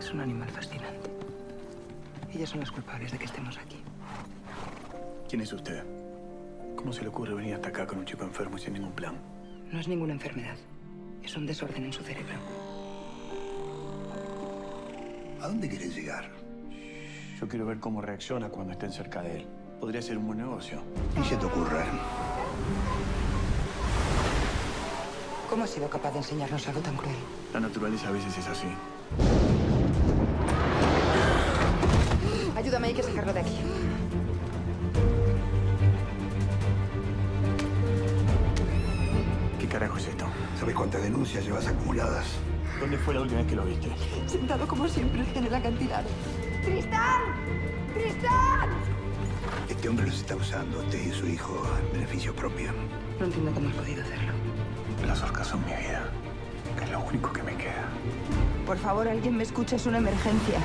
Es un animal fascinante. Ellas son las culpables de que estemos aquí. ¿Quién es usted? ¿Cómo se le ocurre venir hasta acá con un chico enfermo y sin ningún plan? No es ninguna enfermedad. Es un desorden en su cerebro. ¿A dónde quieres llegar? Yo quiero ver cómo reacciona cuando estén cerca de él. Podría ser un buen negocio. ¿Qué se te ocurre? ¿Cómo ha sido capaz de enseñarnos algo tan cruel? La naturaleza a veces es así. Ayúdame, hay que sacarlo de aquí. ¿Qué carajo es esto? ¿Sabes cuántas denuncias llevas acumuladas? ¿Dónde fue la última vez que lo viste? Sentado como siempre en el acantilado. ¡Tristán! ¡Tristán! Este hombre los está usando a usted y a su hijo en beneficio propio. No entiendo cómo has podido hacerlo. Las orcas son mi vida. Es lo único que me queda. Por favor, alguien me escucha, es una emergencia.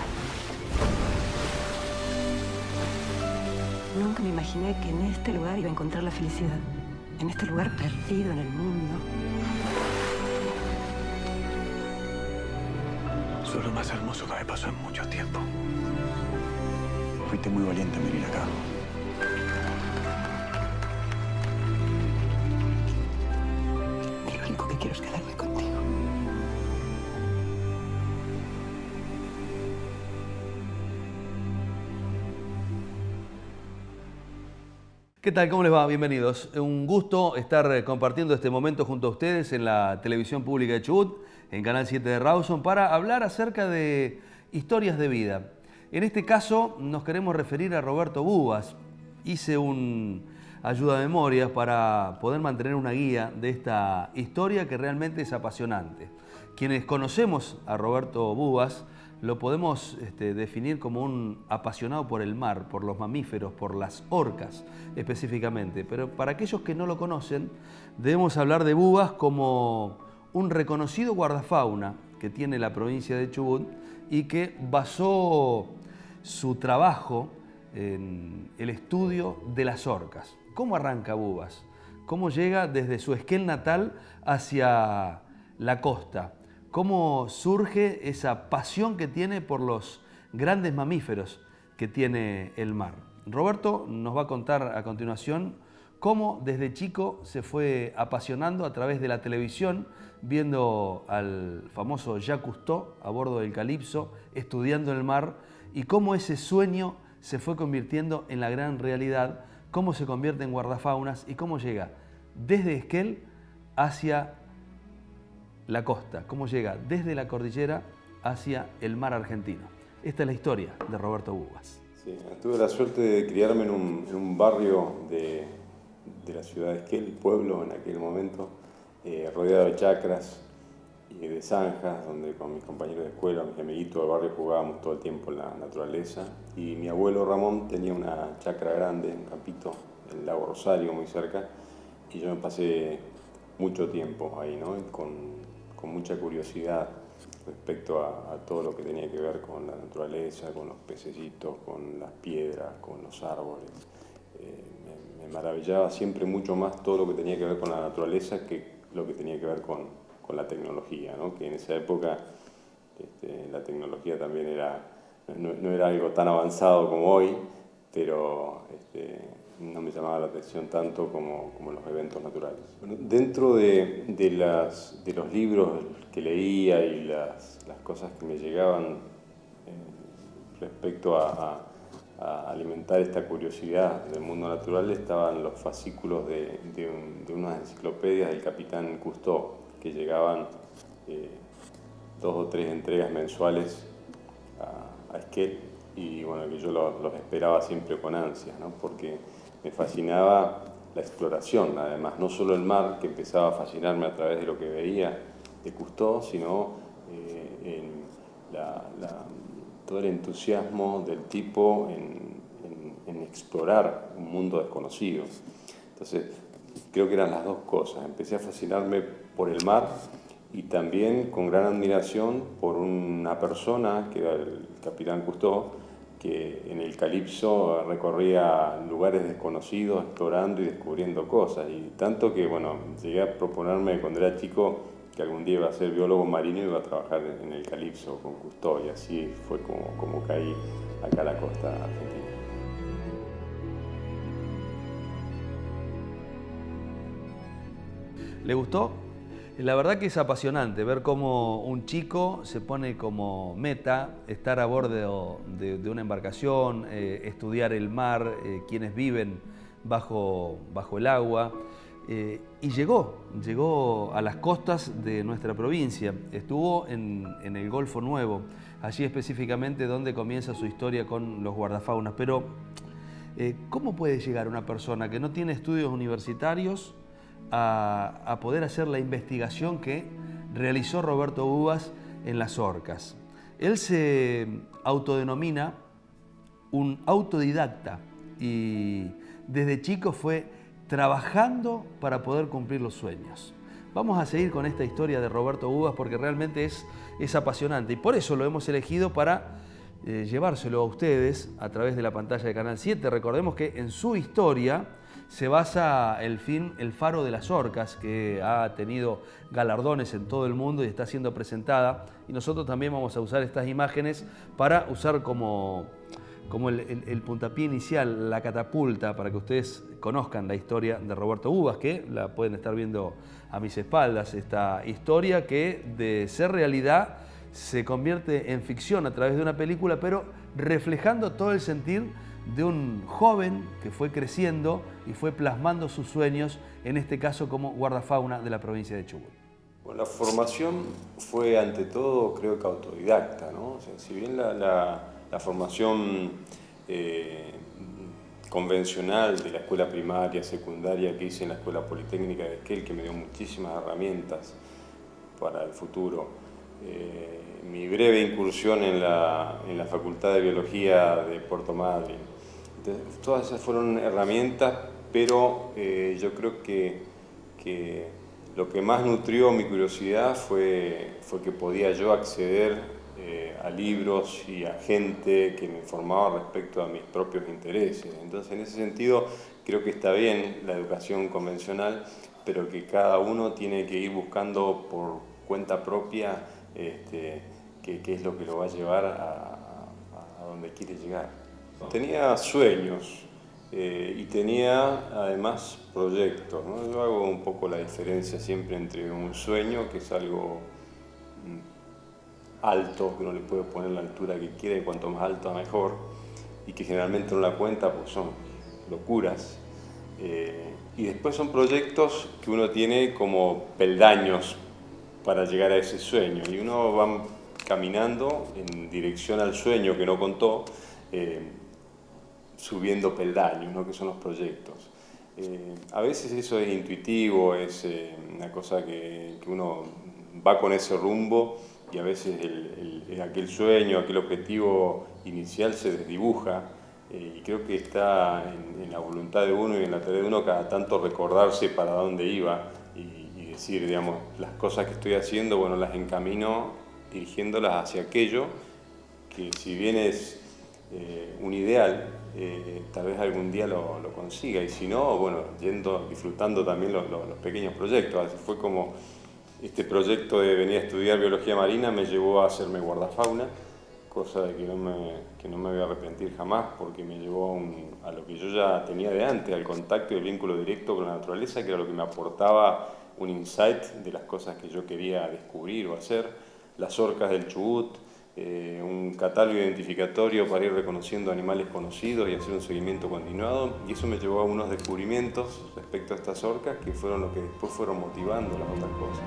Nunca me imaginé que en este lugar iba a encontrar la felicidad. En este lugar perdido en el mundo. Sos lo más hermoso que me pasó en mucho tiempo. Fuiste muy valiente en venir acá. Y lo único que quiero es quedarme contigo. ¿Qué tal? ¿Cómo les va? Bienvenidos. Un gusto estar compartiendo este momento junto a ustedes en la televisión pública de Chubut, en Canal 7 de Rawson, para hablar acerca de historias de vida. En este caso nos queremos referir a Roberto Bubas. Hice un ayuda a memorias para poder mantener una guía de esta historia que realmente es apasionante. Quienes conocemos a Roberto Bubas lo podemos definir como un apasionado por el mar, por los mamíferos, por las orcas específicamente. Pero para aquellos que no lo conocen, debemos hablar de Bubas como un reconocido guardafauna que tiene la provincia de Chubut y que basó su trabajo en el estudio de las orcas. ¿Cómo arranca Bubas? ¿Cómo llega desde su Esquel natal hacia la costa? ¿Cómo surge esa pasión que tiene por los grandes mamíferos que tiene el mar? Roberto nos va a contar a continuación cómo desde chico se fue apasionando a través de la televisión, viendo al famoso Jacques Cousteau a bordo del Calypso, estudiando el mar, y cómo ese sueño se fue convirtiendo en la gran realidad, cómo se convierte en guardafaunas y cómo llega desde Esquel hacia la costa, cómo llega desde la cordillera hacia el mar argentino. Esta es la historia de Roberto Bubas. Sí, tuve la suerte de criarme en un barrio de la ciudad de Esquel, pueblo en aquel momento, rodeado de chacras y de zanjas, donde con mis compañeros de escuela, mis amiguitos del barrio jugábamos todo el tiempo en la naturaleza. Y mi abuelo Ramón tenía una chacra grande, un campito, en el lago Rosario, muy cerca, y yo me pasé mucho tiempo ahí, ¿no? Con mucha curiosidad respecto a todo lo que tenía que ver con la naturaleza, con los pececitos, con las piedras, con los árboles. Me maravillaba siempre mucho más todo lo que tenía que ver con la naturaleza que lo que tenía que ver con la tecnología, ¿no? Que en esa época la tecnología también no era algo tan avanzado como hoy, pero no me llamaba la atención tanto como los eventos naturales. Bueno, dentro de los libros que leía y las cosas que me llegaban respecto a alimentar esta curiosidad del mundo natural, estaban los fascículos de unas enciclopedias del capitán Cousteau, que llegaban 2 o 3 entregas mensuales a Esquel, y bueno, que yo los esperaba siempre con ansias, ¿no? Porque me fascinaba la exploración, además, no solo el mar, que empezaba a fascinarme a través de lo que veía de Cousteau, sino todo el entusiasmo del tipo en explorar un mundo desconocido. Entonces, creo que eran las dos cosas. Empecé a fascinarme por el mar y también con gran admiración por una persona, que era el capitán Cousteau, que en el Calypso recorría lugares desconocidos, explorando y descubriendo cosas. Y tanto que, bueno, llegué a proponerme cuando era chico que algún día iba a ser biólogo marino y iba a trabajar en el Calipso con Cousteau, y así fue como caí acá a la costa argentina. ¿Le gustó? La verdad que es apasionante ver cómo un chico se pone como meta estar a bordo de una embarcación, estudiar el mar, quienes viven bajo el agua. Y llegó a las costas de nuestra provincia, estuvo en el Golfo Nuevo, allí específicamente donde comienza su historia con los guardafaunas. Pero, ¿cómo puede llegar una persona que no tiene estudios universitarios a poder hacer la investigación que realizó Roberto Uvas en las orcas? Él se autodenomina un autodidacta y desde chico fue trabajando para poder cumplir los sueños. Vamos a seguir con esta historia de Roberto Uvas porque realmente es apasionante y por eso lo hemos elegido para llevárselo a ustedes a través de la pantalla de Canal 7. Recordemos que en su historia se basa el film El Faro de las Orcas, que ha tenido galardones en todo el mundo y está siendo presentada. Y nosotros también vamos a usar estas imágenes para usar como el puntapié inicial, la catapulta, para que ustedes conozcan la historia de Roberto Uvas, que la pueden estar viendo a mis espaldas. Esta historia que de ser realidad se convierte en ficción a través de una película, pero reflejando todo el sentir de un joven que fue creciendo y fue plasmando sus sueños, en este caso como guardafauna de la provincia de Chubut. Bueno, la formación fue ante todo, creo que autodidacta, ¿no? O sea, si bien la formación convencional de la escuela primaria, secundaria que hice en la Escuela Politécnica de Esquel, que me dio muchísimas herramientas para el futuro, mi breve incursión en la Facultad de Biología de Puerto Madryn. Entonces, todas esas fueron herramientas, pero yo creo que lo que más nutrió mi curiosidad fue que podía yo acceder a libros y a gente que me informaba respecto a mis propios intereses. Entonces, en ese sentido, creo que está bien la educación convencional, pero que cada uno tiene que ir buscando por cuenta propia qué es lo que lo va a llevar a donde quiere llegar. Tenía sueños y tenía además proyectos, ¿no? Yo hago un poco la diferencia siempre entre un sueño, que es algo alto, que uno le puede poner la altura que quiera y cuanto más alto mejor, y que generalmente no la cuenta pues son locuras, y después son proyectos que uno tiene como peldaños para llegar a ese sueño, y uno va caminando en dirección al sueño que no contó, subiendo peldaños, ¿no? Que son los proyectos. A veces eso es intuitivo, es una cosa que uno va con ese rumbo, y a veces aquel sueño, aquel objetivo inicial se desdibuja, y creo que está en la voluntad de uno y en la tarea de uno cada tanto recordarse para dónde iba y decir, digamos, las cosas que estoy haciendo, bueno, las encamino dirigiéndolas hacia aquello que, si bien es un ideal, tal vez algún día lo consiga, y si no, bueno, disfrutando también los pequeños proyectos. Así fue como este proyecto de venir a estudiar biología marina me llevó a hacerme guardafauna, cosa de que no me voy a arrepentir jamás, porque me llevó a lo que yo ya tenía de antes, al contacto y el vínculo directo con la naturaleza, que era lo que me aportaba un insight de las cosas que yo quería descubrir o hacer. Las orcas del Chubut, un catálogo identificatorio para ir reconociendo animales conocidos y hacer un seguimiento continuado, y eso me llevó a unos descubrimientos respecto a estas orcas que fueron lo que después fueron motivando las otras cosas.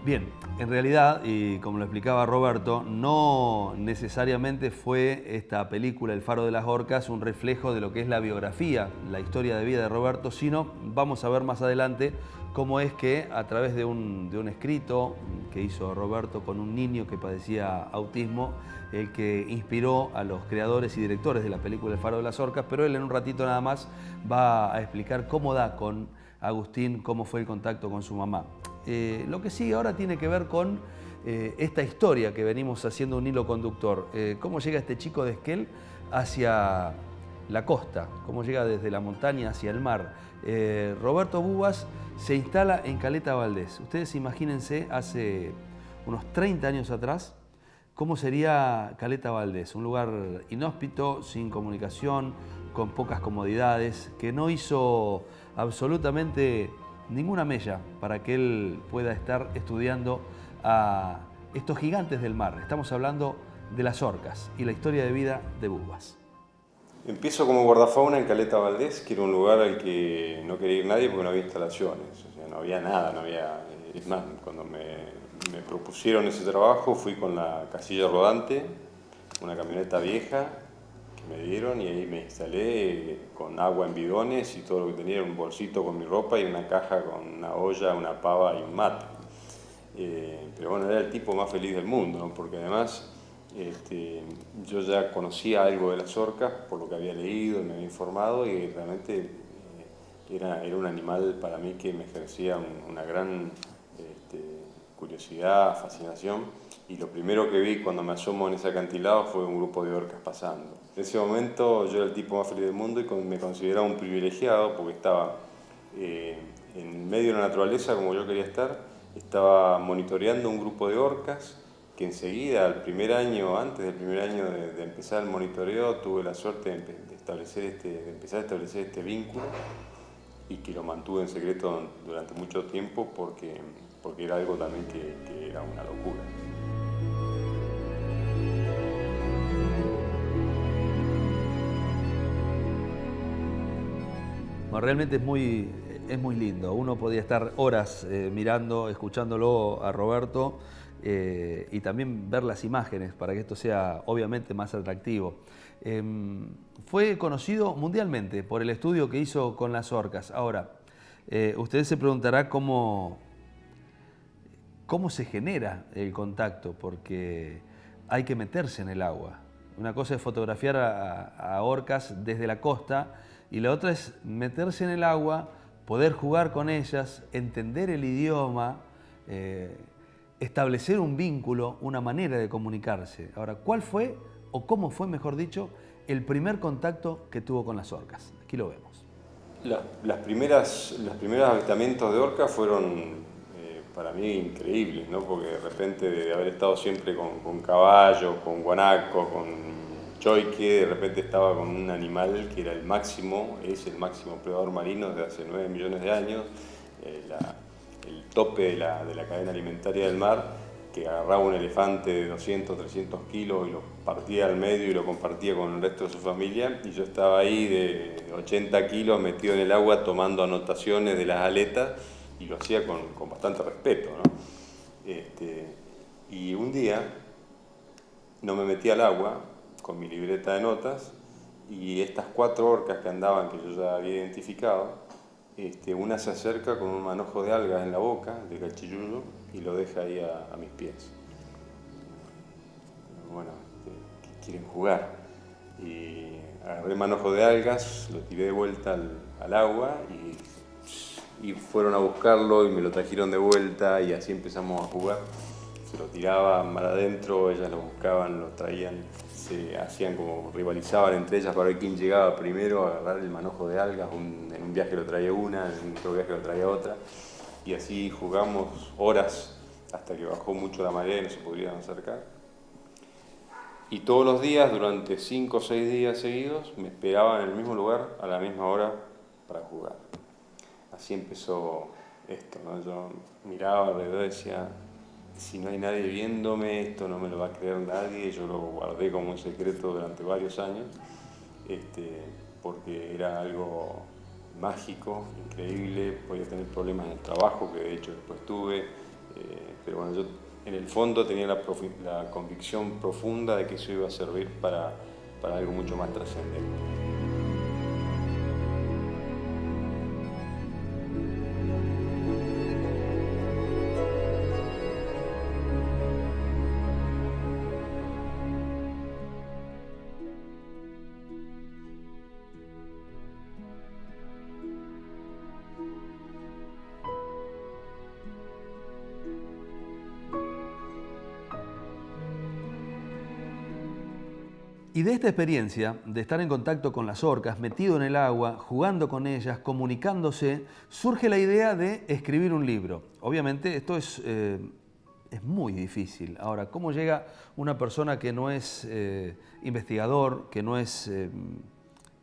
Bien, en realidad, y como lo explicaba Roberto, no necesariamente fue esta película El Faro de las Orcas un reflejo de lo que es la biografía, la historia de vida de Roberto, sino vamos a ver más adelante cómo es que a través de un escrito que hizo Roberto con un niño que padecía autismo, el que inspiró a los creadores y directores de la película El Faro de las Orcas, pero él en un ratito nada más va a explicar cómo da con Agustín, cómo fue el contacto con su mamá. Lo que sigue ahora tiene que ver con esta historia que venimos haciendo un hilo conductor. Cómo llega este chico de Esquel hacia la costa, cómo llega desde la montaña hacia el mar. Roberto Bubas se instala en Caleta Valdés. Ustedes imagínense hace unos 30 años atrás cómo sería Caleta Valdés, un lugar inhóspito, sin comunicación, con pocas comodidades, que no hizo absolutamente ninguna mella para que él pueda estar estudiando a estos gigantes del mar. Estamos hablando de las orcas y la historia de vida de Bubas. Empiezo como guardafauna en Caleta Valdés, que era un lugar al que no quería ir nadie porque no había instalaciones, o sea, no había nada, no había... Es más, cuando me propusieron ese trabajo fui con la casilla rodante, una camioneta vieja que me dieron y ahí me instalé con agua en bidones y todo lo que tenía era un bolsito con mi ropa y una caja con una olla, una pava y un mate. Pero bueno, era el tipo más feliz del mundo, ¿no? Porque además yo ya conocía algo de las orcas por lo que había leído y me había informado y realmente era un animal para mí que me ejercía una gran curiosidad, fascinación, y lo primero que vi cuando me asomo en ese acantilado fue un grupo de orcas pasando. En ese momento yo era el tipo más feliz del mundo y me consideraba un privilegiado porque estaba en medio de la naturaleza como yo quería estar, estaba monitoreando un grupo de orcas que enseguida, antes del primer año de empezar el monitoreo, tuve la suerte de empezar a establecer este vínculo y que lo mantuve en secreto durante mucho tiempo porque era algo también que era una locura. No, realmente es muy lindo. Uno podía estar horas mirando, escuchándolo a Roberto y también ver las imágenes para que esto sea obviamente más atractivo. Fue conocido mundialmente por el estudio que hizo con las orcas. Ahora, usted se preguntará cómo se genera el contacto, porque hay que meterse en el agua. Una cosa es fotografiar a orcas desde la costa y la otra es meterse en el agua, poder jugar con ellas, entender el idioma, establecer un vínculo, una manera de comunicarse. Ahora, ¿cuál fue, o cómo fue, mejor dicho, el primer contacto que tuvo con las orcas? Aquí lo vemos. Los primeros avistamientos de orcas fueron para mí increíbles, ¿no? Porque de repente de haber estado siempre con caballos, con guanaco, con choique, de repente estaba con un animal que era es el máximo predador marino desde hace 9 millones de años, el tope de la cadena alimentaria del mar, que agarraba un elefante de 200, 300 kilos y lo partía al medio y lo compartía con el resto de su familia, y yo estaba ahí de 80 kilos metido en el agua tomando anotaciones de las aletas y lo hacía con bastante respeto, ¿no? Y un día no me metí al agua con mi libreta de notas y estas 4 orcas que andaban, que yo ya había identificado, una se acerca con un manojo de algas en la boca, de cachillullo, y lo deja ahí a mis pies. Bueno, quieren jugar. Y agarré el manojo de algas, lo tiré de vuelta al agua y fueron a buscarlo y me lo trajeron de vuelta y así empezamos a jugar. Se lo tiraban mar adentro, ellas lo buscaban, lo traían, se hacían como rivalizaban entre ellas para ver quién llegaba primero a agarrar el manojo de algas. En un viaje lo traía una, en otro viaje lo traía otra, y así jugamos horas hasta que bajó mucho la marea y no se podían acercar. Y todos los días, durante 5 o 6 días seguidos, me esperaban en el mismo lugar, a la misma hora, para jugar. Así empezó esto, ¿no? Yo miraba alrededor y decía, si no hay nadie viéndome, esto no me lo va a creer nadie. Yo lo guardé como un secreto durante varios años, porque era algo mágico, increíble. Podía tener problemas en el trabajo, que de hecho después tuve, pero bueno, yo en el fondo tenía la convicción profunda de que eso iba a servir para algo mucho más trascendente. Y de esta experiencia, de estar en contacto con las orcas, metido en el agua, jugando con ellas, comunicándose, surge la idea de escribir un libro. Obviamente esto es muy difícil. Ahora, ¿cómo llega una persona que no es investigador, que no es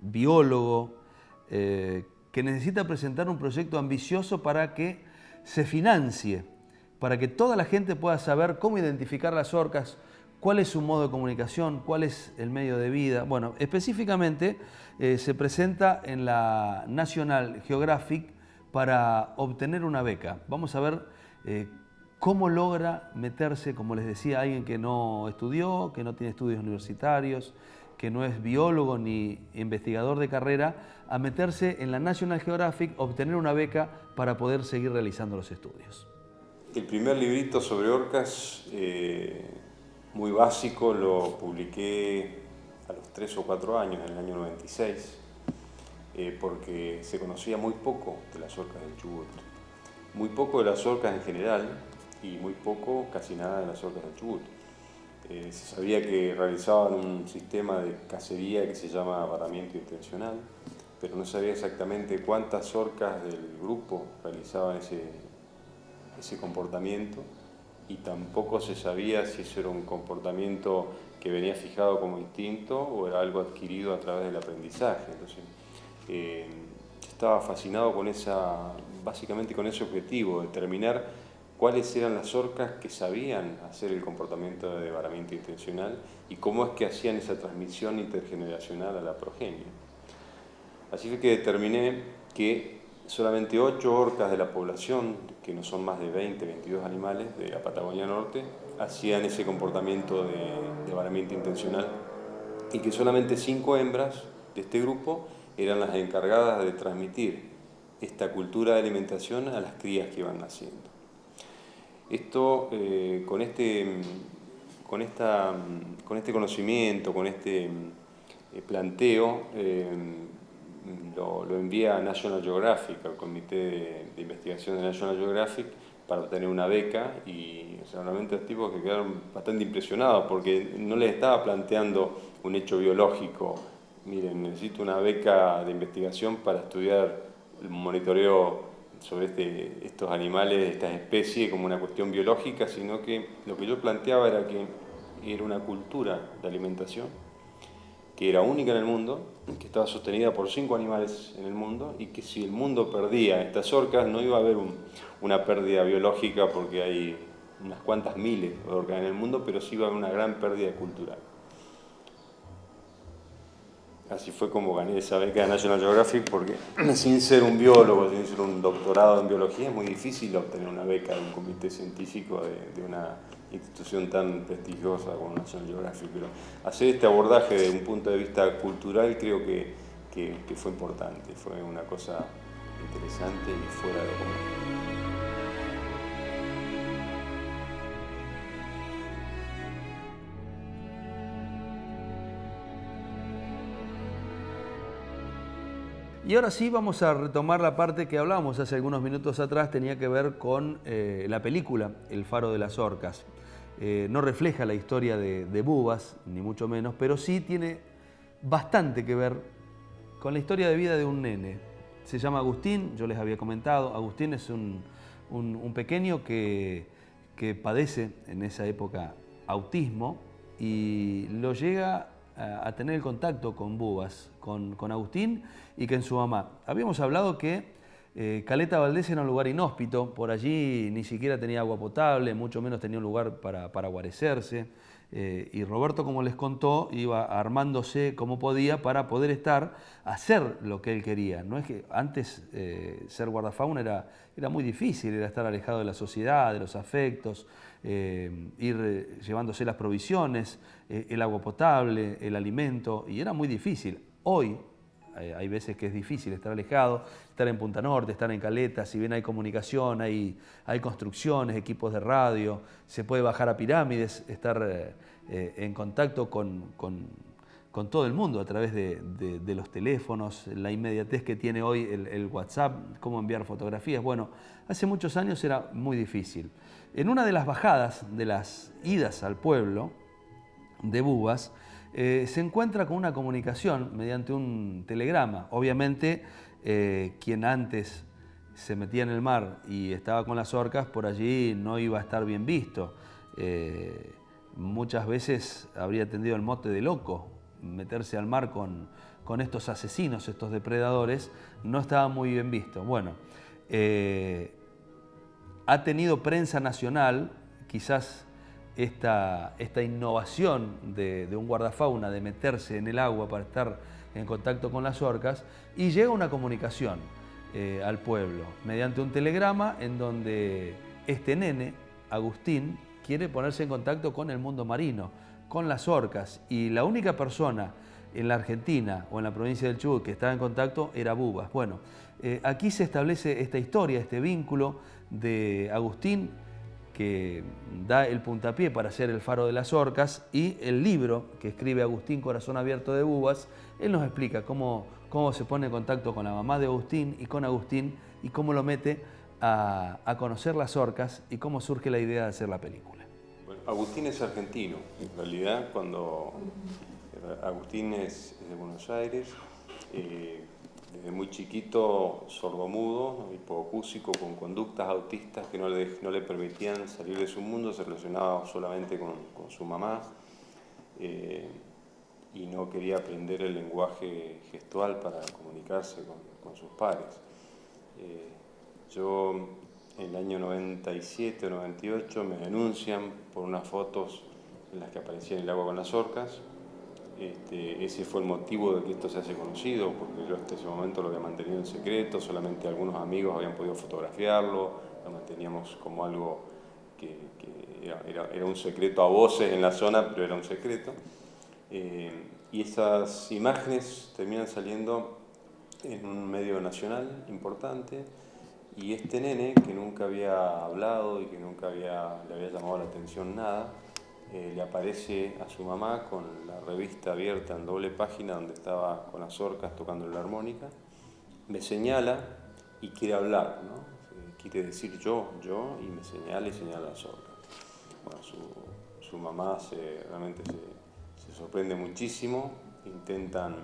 biólogo, que necesita presentar un proyecto ambicioso para que se financie, para que toda la gente pueda saber cómo identificar las orcas, cuál es su modo de comunicación, cuál es el medio de vida? Bueno, específicamente se presenta en la National Geographic para obtener una beca. Vamos a ver cómo logra meterse, como les decía, alguien que no estudió, que no tiene estudios universitarios, que no es biólogo ni investigador de carrera, a meterse en la National Geographic, obtener una beca para poder seguir realizando los estudios. El primer librito sobre orcas, muy básico, lo publiqué a los 3 o 4 años, en el año 96, porque se conocía muy poco de las orcas del Chubut. Muy poco de las orcas en general y muy poco, casi nada, de las orcas del Chubut. Se sabía que realizaban un sistema de cacería que se llama varamiento intencional, pero no sabía exactamente cuántas orcas del grupo realizaban ese comportamiento, y tampoco se sabía si eso era un comportamiento que venía fijado como instinto o era algo adquirido a través del aprendizaje. Entonces, estaba fascinado con básicamente con ese objetivo, determinar cuáles eran las orcas que sabían hacer el comportamiento de varamiento intencional y cómo es que hacían esa transmisión intergeneracional a la progenie. Así fue que determiné que solamente 8 orcas de la población, que no son más de 20, 22 animales de la Patagonia Norte, hacían ese comportamiento de varamiento intencional, y que solamente 5 hembras de este grupo eran las encargadas de transmitir esta cultura de alimentación a las crías que iban naciendo. Esto, con este conocimiento, con este planteo, lo envié a National Geographic, al comité de investigación de National Geographic, para obtener una beca, y realmente los tipos que quedaron bastante impresionados porque no les estaba planteando un hecho biológico. Miren, necesito una beca de investigación para estudiar el monitoreo sobre estos animales, estas especies, como una cuestión biológica, sino que lo que yo planteaba era que era una cultura de alimentación que era única en el mundo, que estaba sostenida por 5 animales en el mundo, y que si el mundo perdía estas orcas no iba a haber una pérdida biológica porque hay unas cuantas miles de orcas en el mundo, pero sí iba a haber una gran pérdida cultural. Así fue como gané esa beca de National Geographic, porque sin ser un biólogo, sin ser un doctorado en biología, es muy difícil obtener una beca de un comité científico de una institución tan prestigiosa como National Geographic. Pero hacer este abordaje desde un punto de vista cultural creo que fue importante, fue una cosa interesante y fuera de lo común. Y ahora sí vamos a retomar la parte que hablábamos hace algunos minutos atrás, tenía que ver con la película El faro de las orcas. No refleja la historia de Bubas, ni mucho menos, pero sí tiene bastante que ver con la historia de vida de un nene. Se llama Agustín, yo les había comentado. Agustín es un pequeño que padece en esa época autismo y lo llega a tener el contacto con Bubas, con Agustín y con su mamá. Habíamos hablado que Caleta Valdés era un lugar inhóspito, por allí ni siquiera tenía agua potable, mucho menos tenía un lugar para guarecerse, y Roberto, como les contó, iba armándose como podía para poder hacer lo que él quería. No es que antes ser guardafauna era muy difícil, era estar alejado de la sociedad, de los afectos, ir llevándose las provisiones, el agua potable, el alimento, y era muy difícil. Hoy hay veces que es difícil estar alejado, estar en Punta Norte, estar en Caleta, si bien hay comunicación, hay construcciones, equipos de radio, se puede bajar a Pirámides, estar en contacto con todo el mundo a través de los teléfonos, la inmediatez que tiene hoy el WhatsApp, cómo enviar fotografías. Bueno, hace muchos años era muy difícil. En una de las bajadas, de las idas al pueblo de Bubas, se encuentra con una comunicación mediante un telegrama. Obviamente, quien antes se metía en el mar y estaba con las orcas, por allí no iba a estar bien visto. Muchas veces habría tenido el mote de loco. Meterse al mar con estos asesinos, estos depredadores, no estaba muy bien visto. Bueno, ha tenido prensa nacional, quizás esta innovación de un guardafauna de meterse en el agua para estar en contacto con las orcas, y llega una comunicación al pueblo mediante un telegrama en donde este nene, Agustín, quiere ponerse en contacto con el mundo marino, con las orcas, y la única persona en la Argentina o en la provincia del Chubut que estaba en contacto era Bubas. Bueno, aquí se establece esta historia, este vínculo de Agustín, que da el puntapié para hacer El faro de las orcas, y el libro que escribe Agustín, Corazón abierto de Bubas. Él nos explica cómo se pone en contacto con la mamá de Agustín y cómo lo mete a conocer las orcas y cómo surge la idea de hacer la película. Bueno, Agustín es argentino. En realidad, Agustín es de Buenos Aires, desde muy chiquito sordomudo, hipoacúsico, con conductas autistas que no le permitían salir de su mundo, se relacionaba solamente con su mamá y no quería aprender el lenguaje gestual para comunicarse con sus pares. Yo en el año 97 o 98 me denuncian por unas fotos en las que aparecía en el agua con las orcas. Ese fue el motivo de que esto se hace conocido, porque yo hasta ese momento lo había mantenido en secreto, solamente algunos amigos habían podido fotografiarlo, lo manteníamos como algo que era un secreto a voces en la zona, pero era un secreto. Y esas imágenes terminan saliendo en un medio nacional importante, y este nene, que nunca había hablado y que nunca le había llamado la atención nada, le aparece a su mamá con la revista abierta en doble página donde estaba con las orcas tocando la armónica, me señala y quiere hablar, ¿no? Quiere decir yo, y me señala a las orcas. Bueno, su mamá realmente se sorprende muchísimo, intentan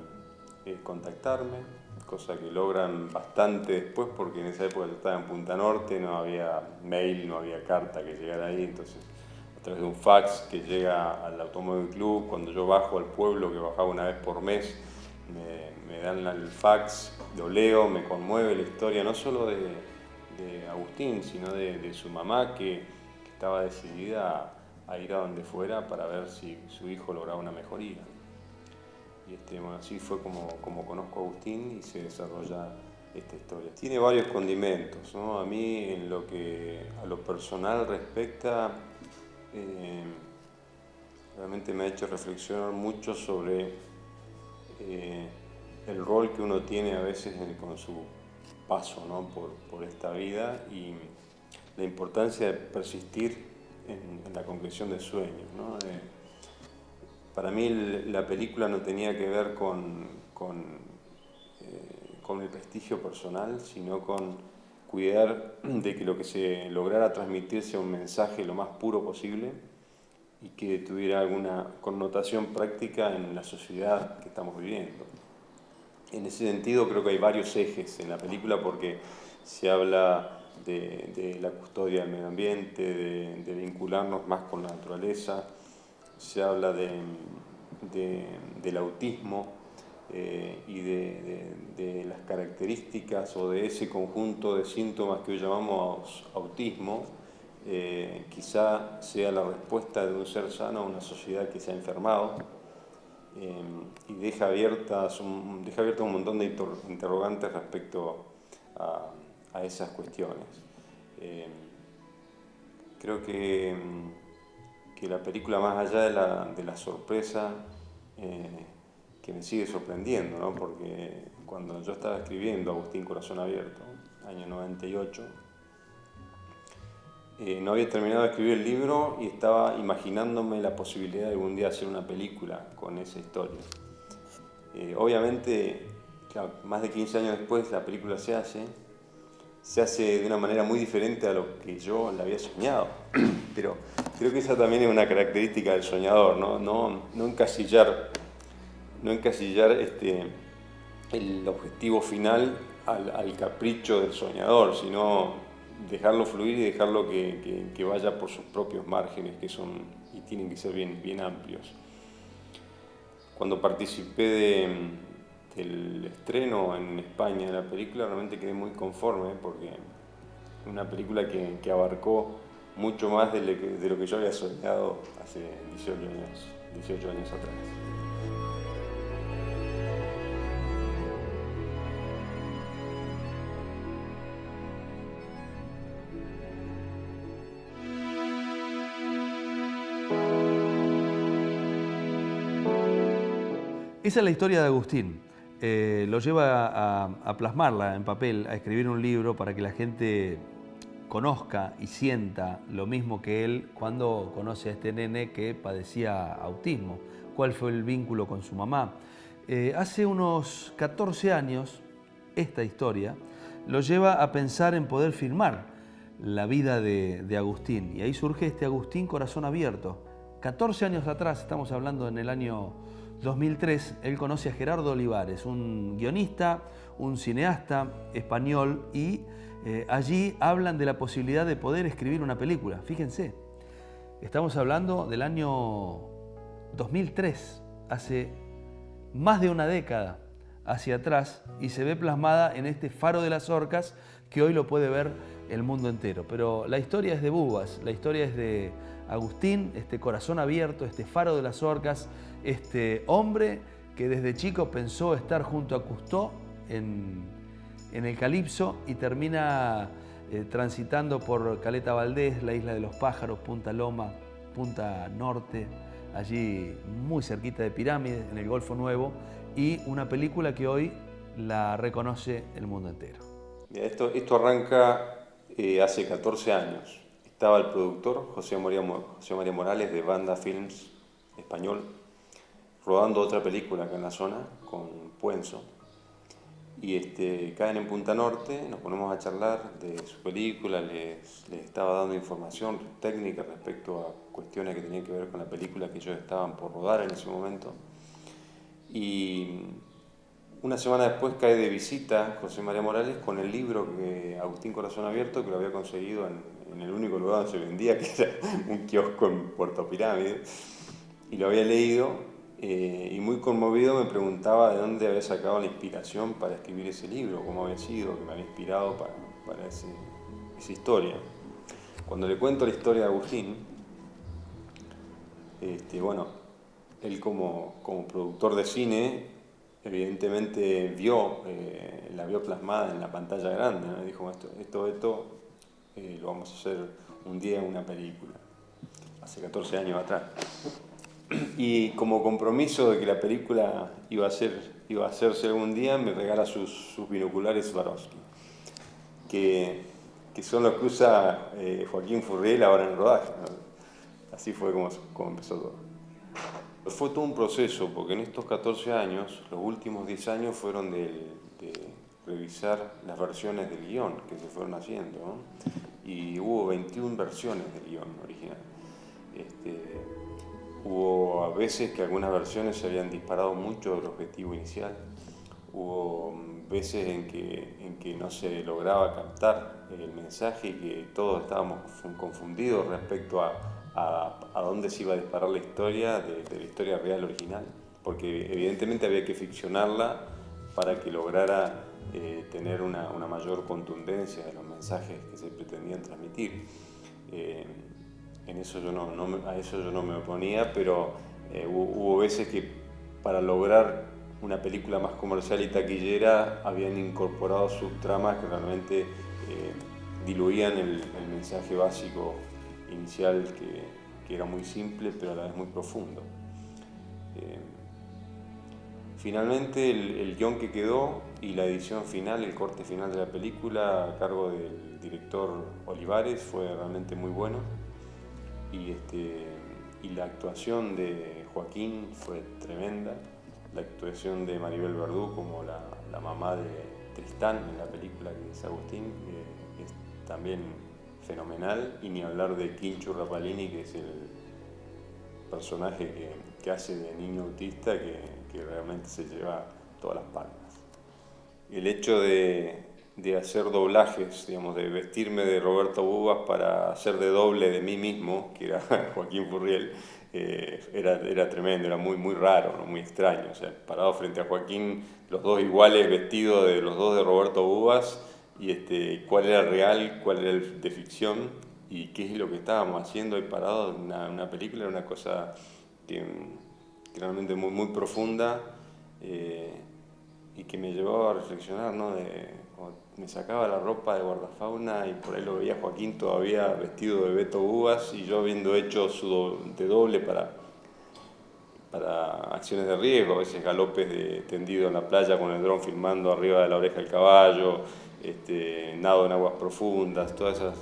contactarme, cosa que logran bastante después, porque en esa época yo estaba en Punta Norte, no había mail, no había carta que llegara ahí, entonces a través de un fax que llega al Automóvil Club, cuando yo bajo al pueblo, que bajaba una vez por mes, me dan el fax, lo leo, me conmueve la historia, no solo de Agustín, sino de su mamá, que estaba decidida a ir a donde fuera para ver si su hijo lograba una mejoría. Y bueno, así fue como conozco a Agustín y se desarrolla esta historia. Tiene varios condimentos, ¿no? A mí, en lo que a lo personal respecta, realmente me ha hecho reflexionar mucho sobre el rol que uno tiene a veces con su paso, ¿no? por esta vida, y la importancia de persistir en la concreción de sueños, ¿no? Para mí la película no tenía que ver con el prestigio personal, sino con cuidar de que lo que se lograra transmitir sea un mensaje lo más puro posible y que tuviera alguna connotación práctica en la sociedad que estamos viviendo. En ese sentido creo que hay varios ejes en la película, porque se habla de la custodia del medio ambiente, de vincularnos más con la naturaleza, se habla del autismo y de las características o de ese conjunto de síntomas que hoy llamamos autismo. Quizá sea la respuesta de un ser sano a una sociedad que se ha enfermado, y deja abierto un montón de interrogantes respecto a esas cuestiones. Creo que la película, más allá de la sorpresa, que me sigue sorprendiendo, ¿no? Porque cuando yo estaba escribiendo Agustín, Corazón abierto, año 98, no había terminado de escribir el libro y estaba imaginándome la posibilidad de algún día hacer una película con esa historia. Obviamente, claro, más de 15 años después la película se hace de una manera muy diferente a lo que yo la había soñado. Pero creo que esa también es una característica del soñador, ¿no? No encasillar no encasillar el objetivo final al capricho del soñador, sino dejarlo fluir y dejarlo que vaya por sus propios márgenes, que son y tienen que ser bien amplios. Cuando participé del estreno en España de la película, realmente quedé muy conforme, porque es una película que abarcó mucho más de lo que yo había soñado hace 18 años atrás. Esa es la historia de Agustín. Lo lleva a plasmarla en papel, a escribir un libro para que la gente conozca y sienta lo mismo que él cuando conoce a este nene que padecía autismo. ¿Cuál fue el vínculo con su mamá? Hace unos 14 años, esta historia lo lleva a pensar en poder filmar la vida de Agustín. Y ahí surge este Agustín Corazón Abierto. 14 años atrás, estamos hablando en el año 2003, él conoce a Gerardo Olivares, un guionista, un cineasta español, y allí hablan de la posibilidad de poder escribir una película. Fíjense, estamos hablando del año 2003, hace más de una década hacia atrás, y se ve plasmada en este Faro de las Orcas que hoy lo puede ver el mundo entero. Pero la historia es de Bubas, la historia es de Agustín, este corazón abierto, este Faro de las Orcas, este hombre que desde chico pensó estar junto a Cousteau en el Calipso y termina transitando por Caleta Valdés, la Isla de los Pájaros, Punta Loma, Punta Norte, allí muy cerquita de Pirámides, en el Golfo Nuevo, y una película que hoy la reconoce el mundo entero. Esto arranca hace 14 años. Estaba el productor José María Morales de Banda Films español, rodando otra película acá en la zona con Puenzo. Y caen en Punta Norte, nos ponemos a charlar de su película, les estaba dando información técnica respecto a cuestiones que tenían que ver con la película que ellos estaban por rodar en ese momento. Y una semana después cae de visita José María Morales con el libro que Agustín Corazón Abierto, que lo había conseguido en el único lugar donde se vendía, que era un kiosco en Puerto Pirámide, y lo había leído. Y muy conmovido me preguntaba de dónde había sacado la inspiración para escribir ese libro, cómo había sido, que me había inspirado para esa historia. Cuando le cuento la historia de Agustín, bueno, él como productor de cine, evidentemente la vio plasmada en la pantalla grande, ¿no? Y dijo, esto lo vamos a hacer un día en una película, hace 14 años atrás. Y como compromiso de que la película iba a hacerse algún día, me regala sus binoculares Swarovski, que son los que usa Joaquín Furriel ahora en el rodaje, ¿no? Así fue como empezó todo. Fue todo un proceso, porque en estos 14 años, los últimos 10 años fueron de revisar las versiones del guión que se fueron haciendo, ¿no? Y hubo 21 versiones del guión original. Hubo a veces que algunas versiones se habían disparado mucho del objetivo inicial. Hubo veces en que no se lograba captar el mensaje y que todos estábamos confundidos respecto a dónde se iba a disparar la historia de la historia real original, porque evidentemente había que ficcionarla para que lograra tener una mayor contundencia de los mensajes que se pretendían transmitir. A eso yo no me oponía, pero hubo veces que para lograr una película más comercial y taquillera habían incorporado subtramas que realmente diluían el mensaje básico inicial, que era muy simple pero a la vez muy profundo. Finalmente el guión que quedó y la edición final, el corte final de la película a cargo del director Olivares fue realmente muy bueno. Y la actuación de Joaquín fue tremenda, la actuación de Maribel Verdú como la mamá de Tristán en la película, que es Agustín, es también fenomenal, y ni hablar de Quinchu Rapalini, que es el personaje que hace de niño autista, que que realmente se lleva todas las palmas. El hecho de hacer doblajes, digamos, de vestirme de Roberto Bubas para hacer de doble de mí mismo, que era Joaquín Furriel, era tremendo, era muy raro, ¿no? Muy extraño. O sea, parado frente a Joaquín, los dos iguales, vestidos de los dos de Roberto Bubas, y cuál era el real, cuál era el de ficción, y qué es lo que estábamos haciendo ahí parados en una película, era una cosa que realmente muy profunda, y que me llevaba a reflexionar, ¿no? Me sacaba la ropa de guardafauna y por ahí lo veía Joaquín todavía vestido de Beto Bubas y yo habiendo hecho de doble para acciones de riesgo, a veces galopes tendido en la playa con el dron filmando arriba de la oreja del caballo, nado en aguas profundas, todas esas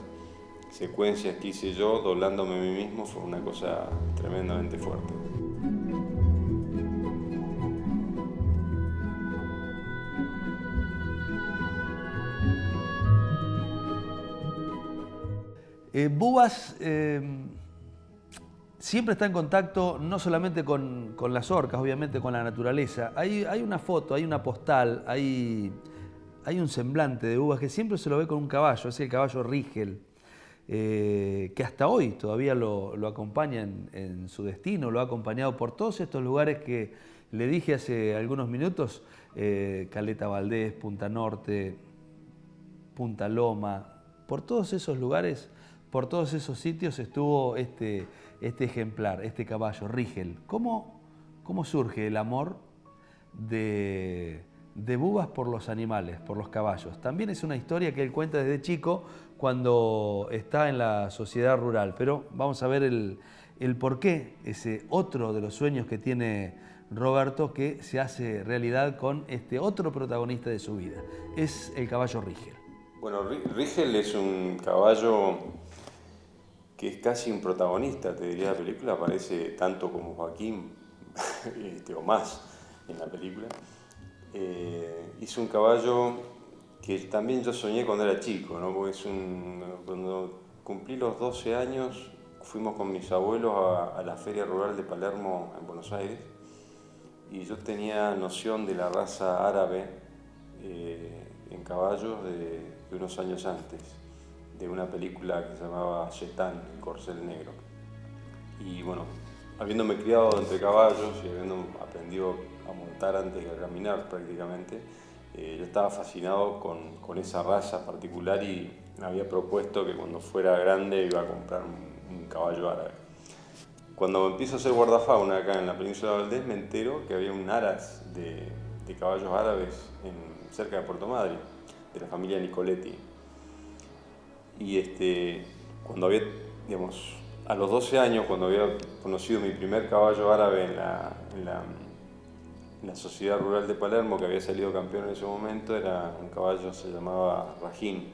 secuencias que hice yo doblándome a mí mismo fue una cosa tremendamente fuerte. Bubas siempre está en contacto no solamente con las orcas, obviamente con la naturaleza. Hay una foto, hay una postal, hay un semblante de Bubas que siempre se lo ve con un caballo, es el caballo Rigel, que hasta hoy todavía lo acompaña en su destino, lo ha acompañado por todos estos lugares que le dije hace algunos minutos, Caleta Valdés, Punta Norte, Punta Loma, por todos esos lugares. Por todos esos sitios estuvo este ejemplar, este caballo, Rigel. ¿Cómo surge el amor de Bubas por los animales, por los caballos? También es una historia que él cuenta desde chico cuando está en la sociedad rural, pero vamos a ver el porqué, ese otro de los sueños que tiene Roberto que se hace realidad con este otro protagonista de su vida. Es el caballo Rigel. Bueno, Rigel es un caballo que es casi un protagonista, te diría, la película, aparece tanto como Joaquín, o más en la película. Es un caballo que también yo soñé cuando era chico, ¿no? Porque cuando cumplí los 12 años fuimos con mis abuelos a la Feria Rural de Palermo en Buenos Aires y yo tenía noción de la raza árabe en caballos de unos años antes, de una película que se llamaba Shetán, el corcel negro. Y bueno, habiéndome criado entre caballos y habiendo aprendido a montar antes de caminar prácticamente, yo estaba fascinado con esa raza particular y me había propuesto que cuando fuera grande iba a comprar un caballo árabe. Cuando empiezo a hacer guardafauna acá en la península de Valdés, me entero que había un aras de caballos árabes cerca de Puerto Madryn, de la familia Nicoletti. Y cuando había, digamos, a los 12 años, cuando había conocido mi primer caballo árabe en la sociedad rural de Palermo, que había salido campeón en ese momento, era un caballo, se llamaba Rajín,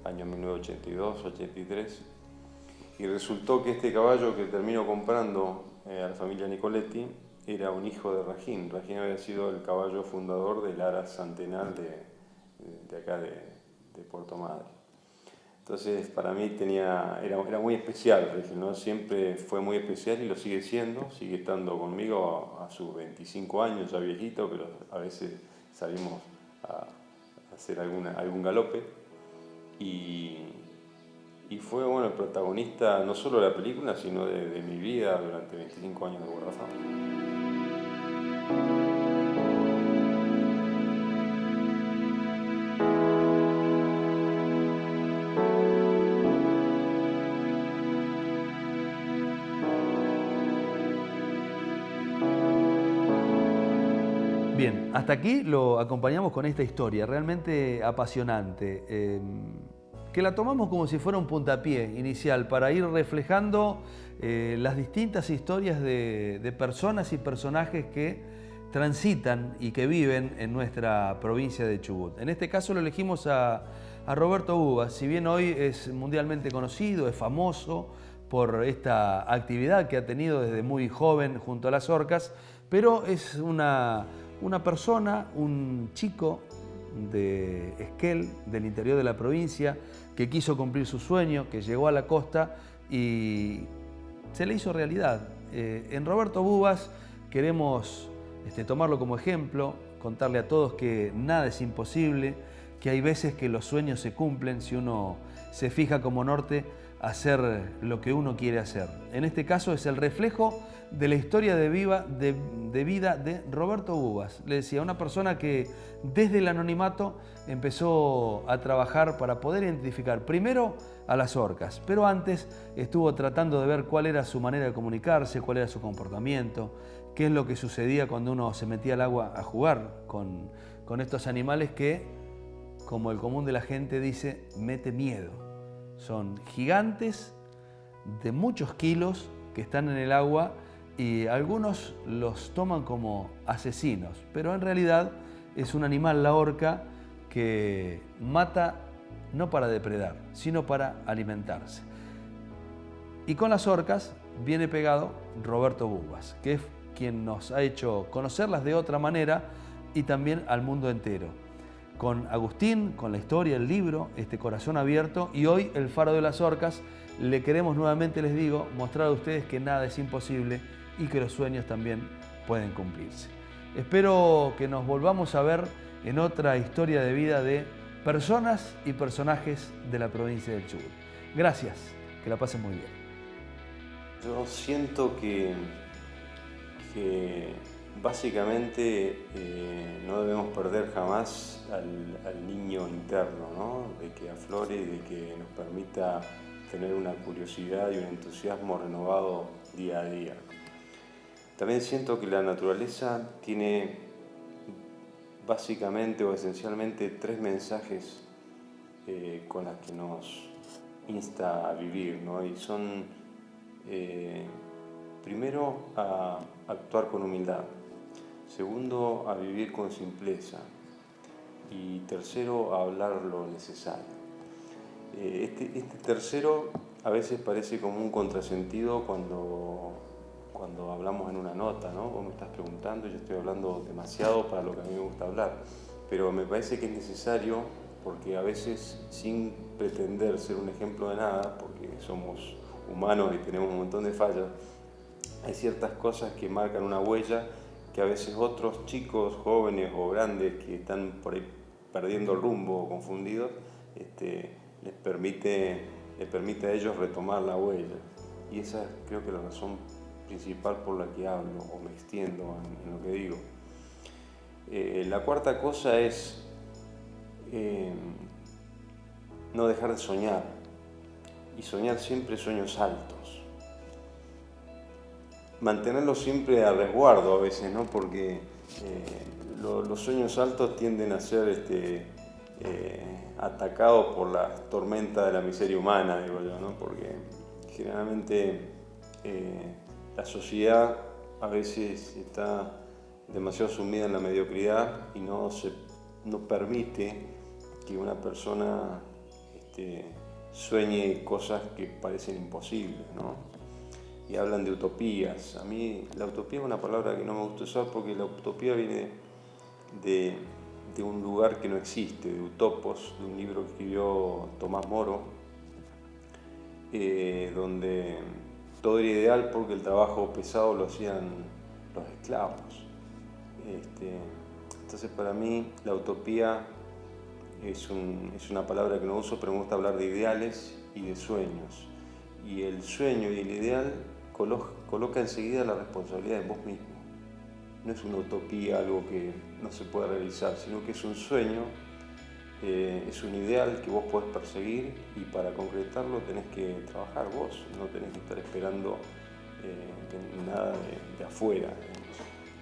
año 1982-83. Y resultó que este caballo que termino comprando a la familia Nicoletti era un hijo de Rajín. Rajín había sido el caballo fundador del aras centenal de acá de Puerto Madryn. Entonces, para mí era muy especial, Rigel, ¿no? Siempre fue muy especial y lo sigue siendo, sigue estando conmigo a sus 25 años, ya viejito, pero a veces salimos a hacer algún galope. Y fue, bueno, el protagonista no solo de la película, sino de mi vida durante 25 años de guardafauna. Bien, hasta aquí lo acompañamos con esta historia realmente apasionante, que la tomamos como si fuera un puntapié inicial para ir reflejando las distintas historias de personas y personajes que transitan y que viven en nuestra provincia de Chubut. En este caso lo elegimos a Roberto Bubas, si bien hoy es mundialmente conocido, es famoso por esta actividad que ha tenido desde muy joven junto a las orcas, pero es una persona, un chico de Esquel, del interior de la provincia, que quiso cumplir su sueño, que llegó a la costa y se le hizo realidad. En Roberto Bubas queremos tomarlo como ejemplo, contarle a todos que nada es imposible, que hay veces que los sueños se cumplen si uno se fija como norte hacer lo que uno quiere hacer. En este caso es el reflejo de la historia de vida de Roberto Bubas. Le decía, una persona que desde el anonimato empezó a trabajar para poder identificar primero a las orcas, pero antes estuvo tratando de ver cuál era su manera de comunicarse, cuál era su comportamiento, qué es lo que sucedía cuando uno se metía al agua a jugar con estos animales que, como el común de la gente dice, mete miedo. Son gigantes de muchos kilos que están en el agua y algunos los toman como asesinos, pero en realidad es un animal, la orca, que mata no para depredar, sino para alimentarse. Y con las orcas viene pegado Roberto Bubas, que es quien nos ha hecho conocerlas de otra manera y también al mundo entero. Con Agustín, con la historia, el libro, este corazón abierto, y hoy el Faro de las Orcas, le queremos nuevamente, les digo, mostrar a ustedes que nada es imposible y que los sueños también pueden cumplirse. Espero que nos volvamos a ver en otra historia de vida de personas y personajes de la provincia del Chubut. Gracias, que la pasen muy bien. Yo siento que básicamente no debemos perder jamás al niño interno, ¿no? De que aflore y de que nos permita tener una curiosidad y un entusiasmo renovado día a día. También siento que la naturaleza tiene básicamente o esencialmente 3 mensajes con los que nos insta a vivir, ¿no? Y son, primero, a actuar con humildad. Segundo, a vivir con simpleza. Y tercero, a hablar lo necesario. Este tercero a veces parece como un contrasentido cuando hablamos en una nota, ¿no? Vos me estás preguntando, yo estoy hablando demasiado para lo que a mí me gusta hablar. Pero me parece que es necesario porque a veces, sin pretender ser un ejemplo de nada, porque somos humanos y tenemos un montón de fallas, hay ciertas cosas que marcan una huella que a veces otros chicos, jóvenes o grandes que están por ahí perdiendo el rumbo o confundidos, les permite a ellos retomar la huella. Y esa es, creo que, la razón principal por la que hablo o me extiendo en lo que digo. La cuarta cosa es no dejar de soñar, y soñar siempre sueños altos. Mantenerlos siempre a resguardo a veces, ¿no? Porque los sueños altos tienden a ser atacados por la tormenta de la miseria humana, digo yo, ¿no? Porque generalmente la sociedad a veces está demasiado sumida en la mediocridad y no permite que una persona sueñe cosas que parecen imposibles, ¿no? Y hablan de utopías. A mí la utopía es una palabra que no me gusta usar porque la utopía viene de un lugar que no existe, de Utopos, de un libro que escribió Tomás Moro, donde todo era ideal porque el trabajo pesado lo hacían los esclavos. Entonces, para mí la utopía es una palabra que no uso, pero me gusta hablar de ideales y de sueños. Y el sueño y el ideal coloca enseguida la responsabilidad en vos mismo. No es una utopía, algo que no se puede realizar, sino que es un sueño, es un ideal que vos podés perseguir, y para concretarlo tenés que trabajar vos, no tenés que estar esperando nada de afuera.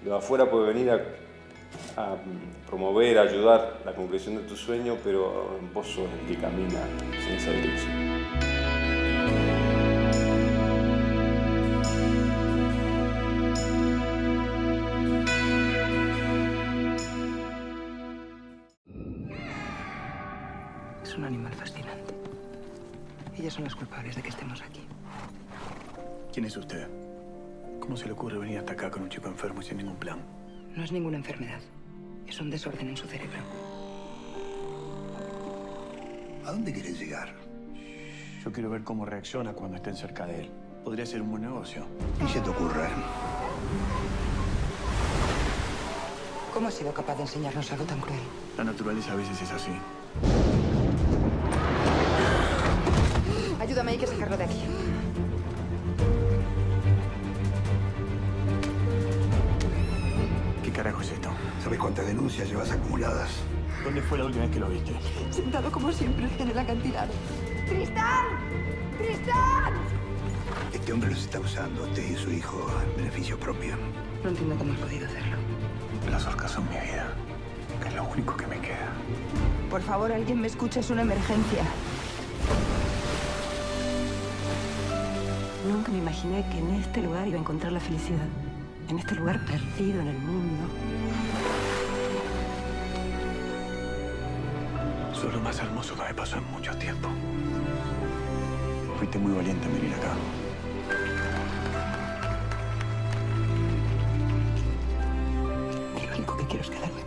Lo de afuera puede venir a promover, a ayudar la concreción de tu sueño, pero vos sos el que camina en esa dirección. Es un animal fascinante. Ellas son las culpables de que estemos aquí. ¿Quién es usted? ¿Cómo se le ocurre venir hasta acá con un chico enfermo y sin ningún plan? No es ninguna enfermedad. Es un desorden en su cerebro. ¿A dónde quieres llegar? Yo quiero ver cómo reacciona cuando estén cerca de él. Podría ser un buen negocio. ¿Qué se te ocurre? ¿Cómo has sido capaz de enseñarnos algo tan cruel? La naturaleza a veces es así. Ayúdame, hay que sacarlo de aquí. ¿Qué carajo es esto? ¿Sabes cuántas denuncias llevas acumuladas? ¿Dónde fue la última vez que lo viste? Sentado como siempre en el acantilado. ¡Tristán! ¡Tristán! Este hombre los está usando, a usted y su hijo, en beneficio propio. No entiendo cómo has podido hacerlo. Las orcas son mi vida, que es lo único que me queda. Por favor, alguien me escuche, es una emergencia. Nunca me imaginé que en este lugar iba a encontrar la felicidad. En este lugar perdido en el mundo. Sos lo más hermoso que me pasó en mucho tiempo. Fuiste muy valiente en venir acá. Lo único que quiero es quedarme